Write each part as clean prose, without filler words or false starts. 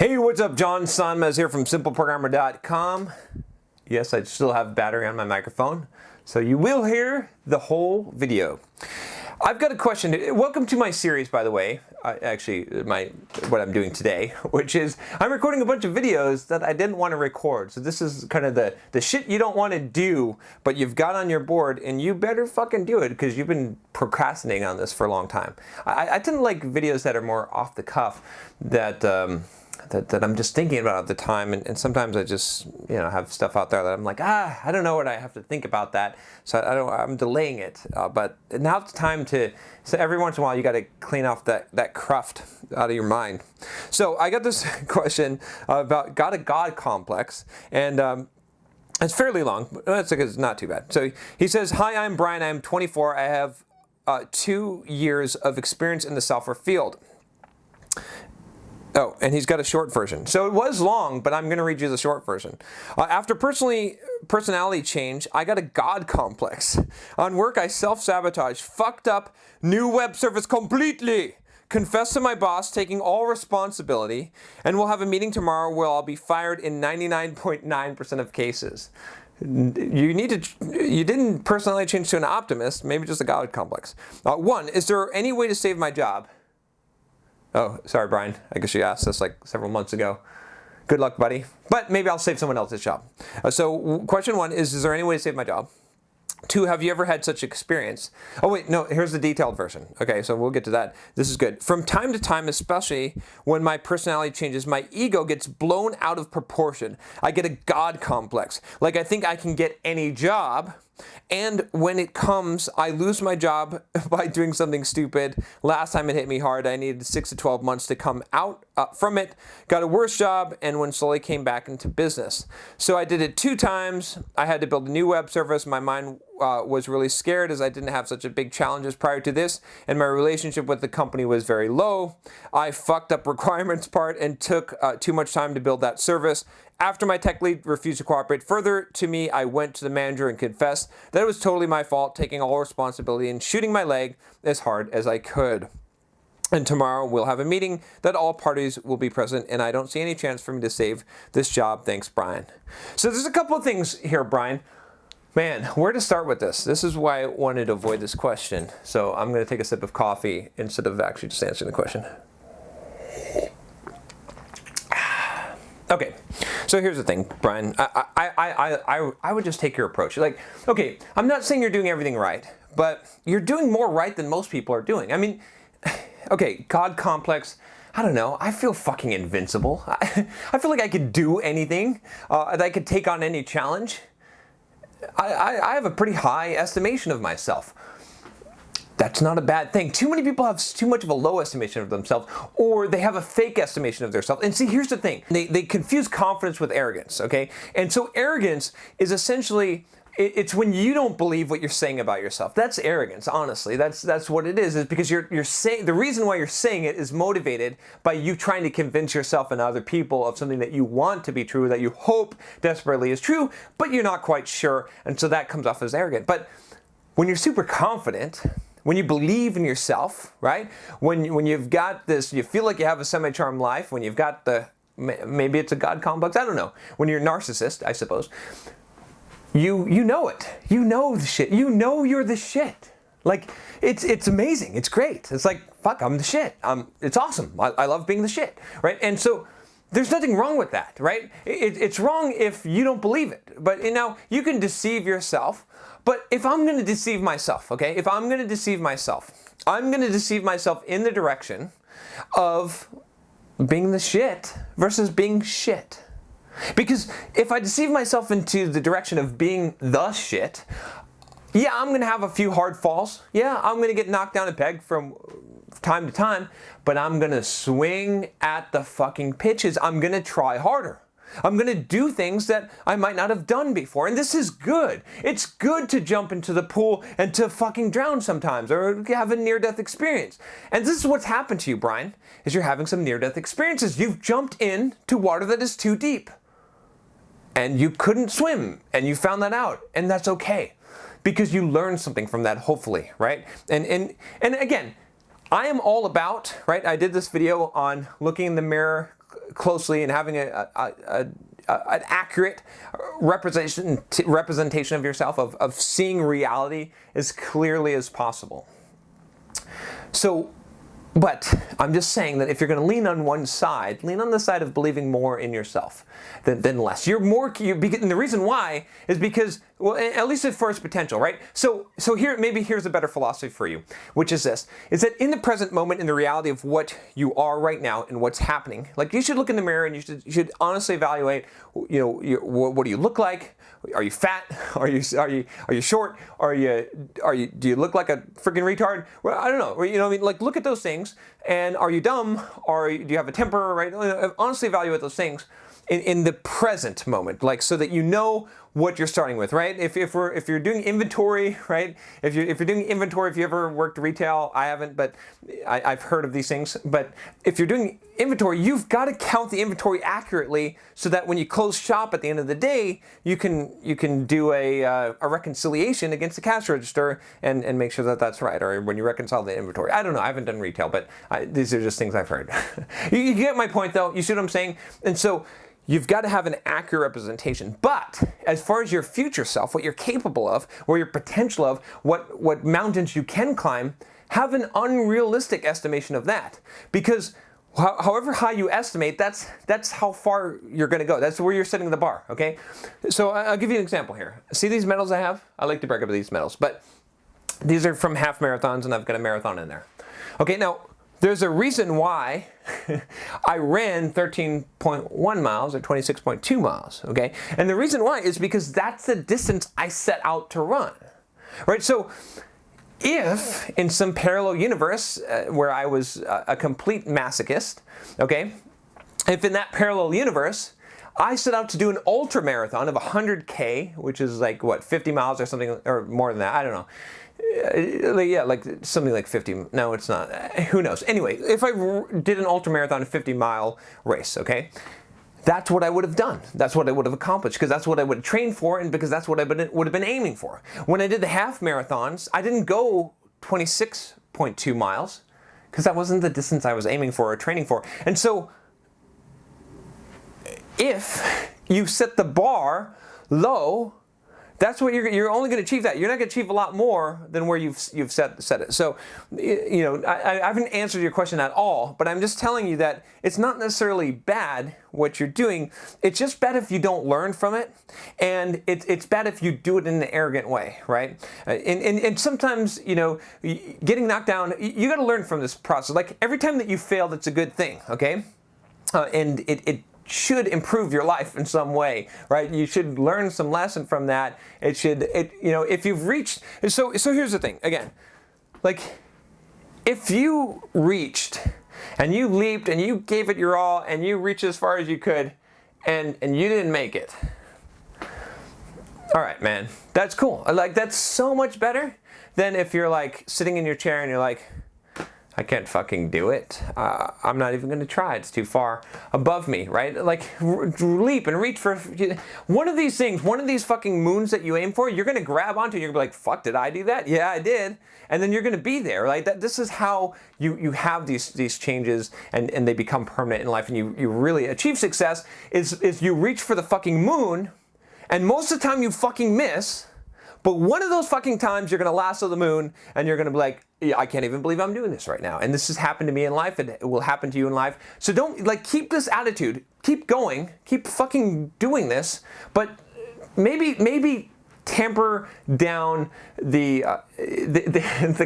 Hey, what's up? John Sonmez here from simpleprogrammer.com. Yes, I still have battery on my microphone, so you will hear the whole video. I've got a question. Welcome to my series, by the way. What I'm doing today, which is I'm recording a bunch of videos that I didn't want to record. So this is kind of the shit you don't want to do, but you've got on your board, and you better fucking do it because you've been procrastinating on this for a long time. I tend to like videos that are more off the cuff, that I'm just thinking about at the time, and sometimes I just have stuff out there that I'm like, I don't know what I have to think about that, so I'm delaying it. But now it's time so every once in a while you got to clean off that cruft out of your mind. So I got this question about got a God complex, and it's fairly long, but it's not too bad. So he says, "Hi, I'm Brian. I'm 24. I have 2 years of experience in the software field." Oh, and he's got a short version. So it was long, but I'm going to read you the short version. After personality change, I got a God complex. On work, I self-sabotage, fucked up new web service completely, confessed to my boss, taking all responsibility, and we'll have a meeting tomorrow where I'll be fired in 99.9% of cases. You didn't personality change to an optimist, maybe just a God complex. 1, is there any way to save my job? Oh, sorry, Brian. I guess you asked this like several months ago. Good luck, buddy. But maybe I'll save someone else's job. So question 1 is there any way to save my job? 2, have you ever had such experience? Oh, wait, no, here's the detailed version. Okay, so we'll get to that. This is good. From time to time, especially when my personality changes, my ego gets blown out of proportion. I get a God complex. Like I think I can get any job. And when it comes, I lose my job by doing something stupid. Last time it hit me hard. I needed 6 to 12 months to come out from it. Got a worse job, and when slowly came back into business. So I did it 2 times. I had to build a new web service. My mind was really scared as I didn't have such a big challenges prior to this, and my relationship with the company was very low. I fucked up requirements part and took too much time to build that service. After my tech lead refused to cooperate further to me, I went to the manager and confessed that it was totally my fault, taking all responsibility and shooting my leg as hard as I could. And tomorrow we'll have a meeting that all parties will be present, and I don't see any chance for me to save this job. Thanks, Brian. So there's a couple of things here, Brian. Man, where to start with this? This is why I wanted to avoid this question. So I'm going to take a sip of coffee instead of actually just answering the question. Okay, so here's the thing, Brian. I would just take your approach. Like, okay, I'm not saying you're doing everything right, but you're doing more right than most people are doing. I mean, okay, God complex. I don't know. I feel fucking invincible. I feel like I could do anything. That I could take on any challenge. I have a pretty high estimation of myself. That's not a bad thing. Too many people have too much of a low estimation of themselves, or they have a fake estimation of themselves. And see, here's the thing. They confuse confidence with arrogance, okay? And so arrogance is essentially, it's when you don't believe what you're saying about yourself. That's arrogance, honestly. That's what it is because you're saying, the reason why you're saying it is motivated by you trying to convince yourself and other people of something that you want to be true, that you hope desperately is true, but you're not quite sure, and so that comes off as arrogant. But when you're super confident, when you believe in yourself, right? When you've got this, you feel like you have a semi-charmed life, when you've got maybe it's a God complex, I don't know. When you're a narcissist, I suppose, you know it. You know the shit. You know you're the shit. Like, it's amazing. It's great. It's like, fuck, I'm the shit. It's awesome. I love being the shit, right? And so there's nothing wrong with that, right? It's wrong if you don't believe it. But you can deceive yourself. But if I'm going to deceive myself, okay? If I'm going to deceive myself, I'm going to deceive myself in the direction of being the shit versus being shit. Because if I deceive myself into the direction of being the shit, yeah, I'm going to have a few hard falls. Yeah, I'm going to get knocked down a peg from time to time, but I'm going to swing at the fucking pitches. I'm going to try harder. I'm going to do things that I might not have done before. And this is good. It's good to jump into the pool and to fucking drown sometimes or have a near-death experience. And this is what's happened to you, Brian, is you're having some near-death experiences. You've jumped into water that is too deep. And you couldn't swim. And you found that out. And that's okay. Because you learned something from that, hopefully, right? And again, I am all about, right? I did this video on looking in the mirror closely and having an accurate representation of yourself, of seeing reality as clearly as possible. So, but I'm just saying that if you're going to lean on one side, lean on the side of believing more in yourself than less. And the reason why is because, well, at least at first potential, right? So here's a better philosophy for you, which is this: is that in the present moment, in the reality of what you are right now and what's happening, like, you should look in the mirror and you should honestly evaluate, what do you look like? Are you fat? Are you short? Do you look like a freaking retard? Well, I don't know. What I mean? Like, look at those things. And are you dumb? Or do you have a temper? Right? Honestly evaluate those things in the present moment, like, so that you know what you're starting with, right? If you're doing inventory, right? If you're doing inventory, if you ever worked retail, I haven't, but I've heard of these things. But if you're doing inventory, you've got to count the inventory accurately, so that when you close shop at the end of the day, you can do a reconciliation against the cash register and make sure that that's right. Or when you reconcile the inventory, I don't know. I haven't done retail, but these are just things I've heard. You get my point, though. You see what I'm saying? And so you've got to have an accurate representation. But as far as your future self, what you're capable of, or your potential of, what mountains you can climb, have an unrealistic estimation of that. Because however high you estimate, that's how far you're going to go. That's where you're setting the bar, okay? So I'll give you an example here. See these medals I have? I like to brag about these medals, but these are from half marathons, and I've got a marathon in there. Okay, now, there's a reason why I ran 13.1 miles or 26.2 miles, okay? And the reason why is because that's the distance I set out to run, right? So if in some parallel universe where I was a complete masochist, okay, if in that parallel universe I set out to do an ultra marathon of 100K, which is like, what, 50 miles or something, or more than that, I don't know. Yeah, like something like 50. No, it's not. Who knows? Anyway, if I did an ultra marathon, a 50-mile race, okay, that's what I would have done. That's what I would have accomplished, because that's what I would have trained for, and because that's what I would have been aiming for. When I did the half marathons, I didn't go 26.2 miles, because that wasn't the distance I was aiming for or training for. And so, if you set the bar low, that's what you're only going to achieve that. You're not going to achieve a lot more than where you've set it. So, I haven't answered your question at all, but I'm just telling you that it's not necessarily bad what you're doing. It's just bad if you don't learn from it, and it's bad if you do it in an arrogant way, right? And sometimes, getting knocked down, you got to learn from this process. Like, every time that you fail, that's a good thing, okay? And it should improve your life in some way, right? You should learn some lesson from that. If you've reached, so here's the thing, again, like, if you reached and you leaped and you gave it your all and you reached as far as you could and you didn't make it, all right, man, that's cool. Like, that's so much better than if you're like sitting in your chair and you're like, I can't fucking do it. I'm not even going to try. It's too far above me, right? Like, leap and reach for one of these things, one of these fucking moons that you aim for, you're going to grab onto. You're going to be like, fuck, did I do that? Yeah, I did. And then you're going to be there, right? This is how you have these changes and they become permanent in life, and you really achieve success is you reach for the fucking moon, and most of the time you fucking miss. But one of those fucking times you're going to lasso the moon and you're going to be like, yeah, I can't even believe I'm doing this right now. And this has happened to me in life, and it will happen to you in life. So don't, keep this attitude. Keep going. Keep fucking doing this. But maybe temper down the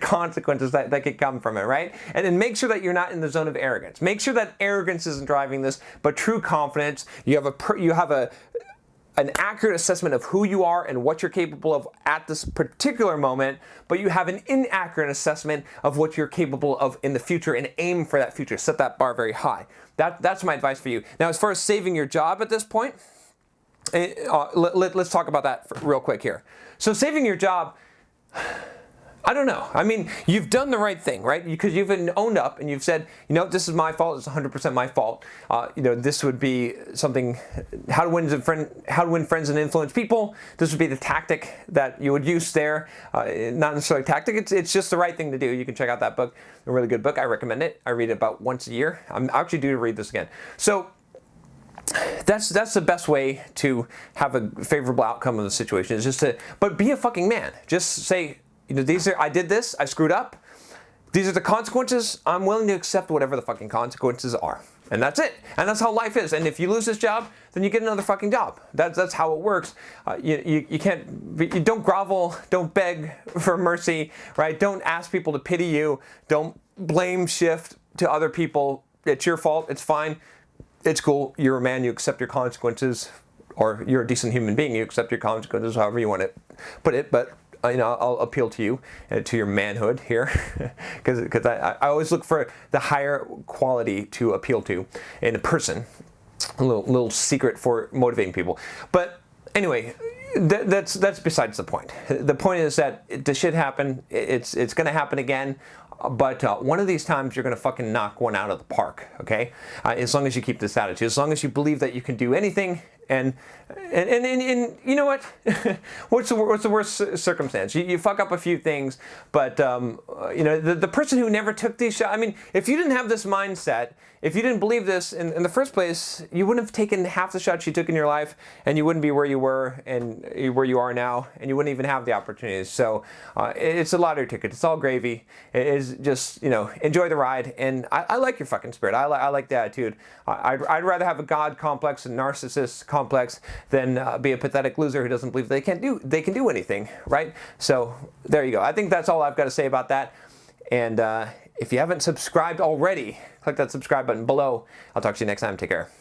consequences that could come from it, right? And then make sure that you're not in the zone of arrogance. Make sure that arrogance isn't driving this, but true confidence. You have an accurate assessment of who you are and what you're capable of at this particular moment, but you have an inaccurate assessment of what you're capable of in the future, and aim for that future. Set that bar very high. That's my advice for you. Now, as far as saving your job at this point, let's talk about that real quick here. So saving your job, I don't know. I mean, you've done the right thing, right? Because you've owned up and you've said, this is my fault. It's 100% my fault. This would be something, how to win friends and influence people. This would be the tactic that you would use there. Not necessarily tactic. It's just the right thing to do. You can check out that book. A really good book. I recommend it. I read it about once a year. I'm actually due to read this again. So that's the best way to have a favorable outcome of the situation, is just to, but be a fucking man. Just say, I did this, I screwed up. These are the consequences. I'm willing to accept whatever the fucking consequences are. And that's it. And that's how life is. And if you lose this job, then you get another fucking job. That's how it works. You don't grovel, don't beg for mercy, right? Don't ask people to pity you. Don't blame shift to other people. It's your fault. It's fine. It's cool. You're a man. You accept your consequences, or you're a decent human being. You accept your consequences, however you want to put it. But I'll appeal to you, to your manhood here, because I always look for the higher quality to appeal to in a person. A little secret for motivating people. But anyway, that's besides the point. The point is that the shit happen. It's going to happen again. But one of these times you're going to fucking knock one out of the park, okay? As long as you keep this attitude, as long as you believe that you can do anything, and you know what? what's the worst circumstance? You fuck up a few things, but the person who never took these shots. I mean, if you didn't have this mindset, if you didn't believe this in the first place, you wouldn't have taken half the shots you took in your life, and you wouldn't be where you were and where you are now, and you wouldn't even have the opportunities. So it's a lottery ticket. It's all gravy. It is just, enjoy the ride. And I like your fucking spirit. I like the attitude. I'd rather have a God complex and narcissist complex than be a pathetic loser who doesn't believe they can do anything, right? So there you go. I think that's all I've got to say about that. And if you haven't subscribed already, click that subscribe button below. I'll talk to you next time. Take care.